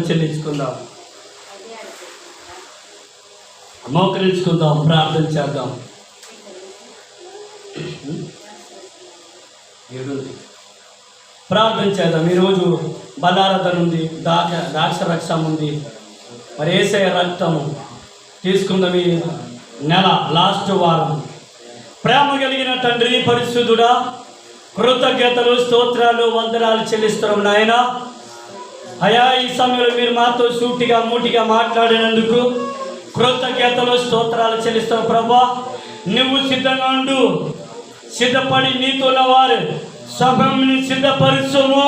చెల్లించుకుందాం, మోకరించుకుందాం, ప్రార్థన చేద్దాం. ప్రార్థన చేద్దాం. ఈరోజు బలారాధన ఉంది, ద్రాక్ష రక్షం ఉంది, మరి యేసయ్య రక్తము తీసుకుందాం. ఈ నెల లాస్ట్ వారం ప్రేమ కలిగిన తండ్రి, పరిశుద్ధుడా, కృతజ్ఞతలు, స్తోత్రాలు, వందనాలు చెల్లిస్తున్నాం నాయన. అయా, ఈ సమయంలో మీరు మాతో సూటిగా మూటిగా మాట్లాడినందుకు కృతజ్ఞతలు, స్తోత్రాలు చెల్లిస్తాం. ప్రభా, నువ్వు సిద్ధంగా ఉండు, సిద్ధపడి నీతో ఉన్నవారు సభని సిద్ధపరచుము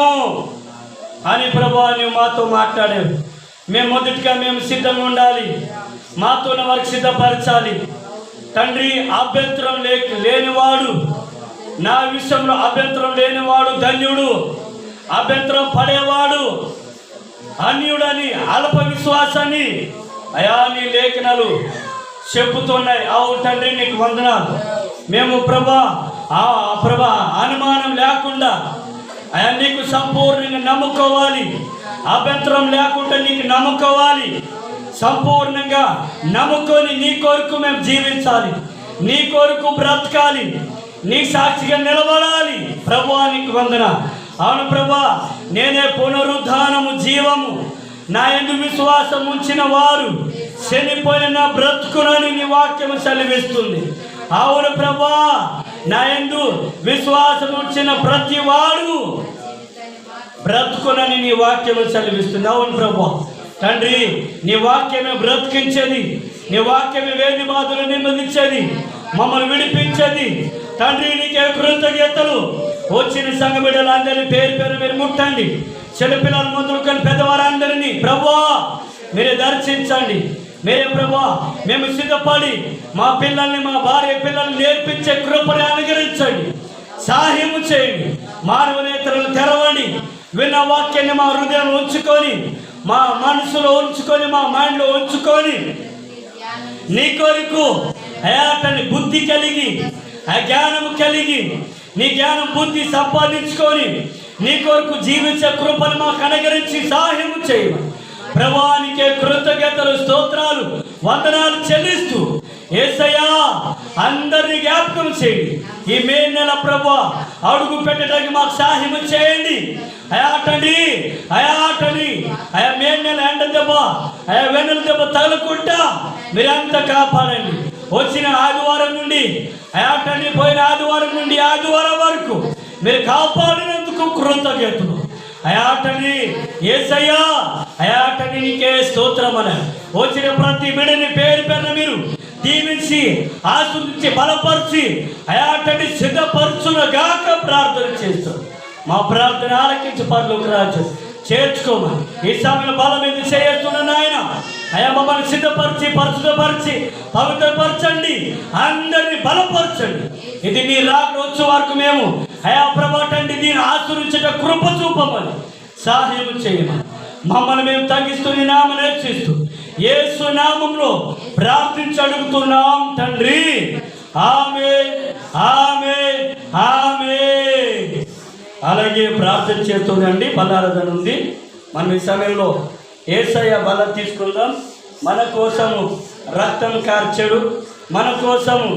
అని ప్రభా నువ్వు మాతో మాట్లాడావు. మేము మొదటిగా సిద్ధంగా ఉండాలి, మాతో ఉన్న వారికి సిద్ధపరచాలి. తండ్రి, అభ్యంతరం లేనివాడు, నా విషయంలో అభ్యంతరం లేనివాడు ధన్యుడు, అభ్యంతరం పడేవాడు అన్యుడని అల్ప విశ్వాసాన్ని అయా నీ లేఖనాలు చెప్పుతున్నాయి. అవును తండ్రి, నీకు వందనాలు. మేము ప్రభా అనుమానం లేకుండా అయా నీకు సంపూర్ణంగా నమ్ముకోవాలి, అభ్యంతరం లేకుండా నీకు నమ్ముకోవాలి, సంపూర్ణంగా నమ్ముకొని నీ కొరకు మేము జీవించాలి, నీ కొరకు బ్రతకాలి, నీ సాక్షిగా నిలబడాలి. ప్రభువా నీకు వందన. అవును ప్రభా, నేనే పునరుద్ధానము, జీవము. నా యందు విశ్వాసం ఉంచిన వారు చనిపోయిన నా బ్రతుకునని నీ వాక్యము సెలవిస్తుంది. అవును ప్రభా, నా యందు విశ్వాసం ఉంచిన ప్రతి వాడు బ్రతుకునని నీ వాక్యము సెలవిస్తుంది. అవును ప్రభా తండ్రి, నీ వాక్యమే బ్రతికించేది, నీ వాక్యమే వేది బాధలు నెమ్మదించేది, మమ్మల్ని విడిపించేది. తండ్రి, నీకే కృతజ్ఞతలు. వచ్చిన సంఘ బిడ్డలందరినీ పేరు పేరు మీరు ముట్టండి. చిన్నపిల్లలు మొదలుకొని పెద్దవారందరినీ ప్రభువా మీరే దర్శించండి. మీరే ప్రభువా మేము సిద్ధపడి మా పిల్లల్ని, మా భార్య పిల్లల్ని నేర్పించే కృపని అనుగ్రహించండి, సహాయము చేయండి. మానవ నేత్రాలను తెరవండి. విన్న వాక్యాన్ని మా హృదయంలో ఉంచుకొని, మా మనసులో ఉంచుకొని, మా మైండ్లో ఉంచుకొని నీ కొరకు అయాటని బుద్ధి కలిగి, ఆ జ్ఞానము కలిగి, నీ జ్ఞానం బుద్ధి సంపాదించుకొని నీ కొరకు జీవించే కృపను మాకు అనుగ్రహించి సహాయము చేయమని ప్రభువానికే కృతజ్ఞతలు, స్తోత్రాలు, వందనాలు చెల్లిస్తూ యేసయ్యా అందరినీ జ్ఞాపకం చేయండి. ఈ మే నెల ప్రభువా అడుగు పెట్టడానికి మాకు సహాయం చేయండి. అయాటండి అయా మే నెల ఎండ దెబ్బ, అయా వెన్నెల దెబ్బ తగలకుండా మీరంతా కాపాడండి. వచ్చిన ఆదివారం నుండి అయాటండి, పోయిన ఆదివారం నుండి ఆదివారం వరకు మీరు కాపాడినందుకు కృతజ్ఞతలు. అయాటని యేసయ్యా, అయాటని నీకే స్తోత్రమన. వచ్చిన ప్రతి బిడ్డని పేరు పేరున మీరు దీవించి ఆశీర్వదించి బలపరిచి అయాటని సిద్ధపరచునగాక ప్రార్థన చేస్తాం. మా ప్రార్థన ఆలకించి పరలోక రాజ్యం చేర్చుకోమని ఈ సమయంలో బలం మీద చేస్తున్న నాయన అయా మమ్మల్ని సిద్ధపరిచి, పరిశుద్ధపరిచి, పవిత్రపరచండి, అందరినీ బలపరచండి. ఇది నీ రాక వచ్చే వరకు మేము అయా ప్రభాటండి దీన్ని ఆశీర్వించట కృప చూపమని సహాయం చేయమని మమ్మల్ని మేము తగ్గిస్తూ నీ నామం నేర్చిస్తూ యేసు నామంలో ప్రార్థించి అడుగుతున్నాం తండ్రి. ఆమేన్, ఆమేన్, ఆమేన్. అలాగే ప్రార్థన చేస్తుందండి. బలారాధన ఉంది. మనం ఈ సమయంలో యేసయ్య బలం తీసుకుందాం. మన కోసము రక్తం కార్చాడు, మన కోసము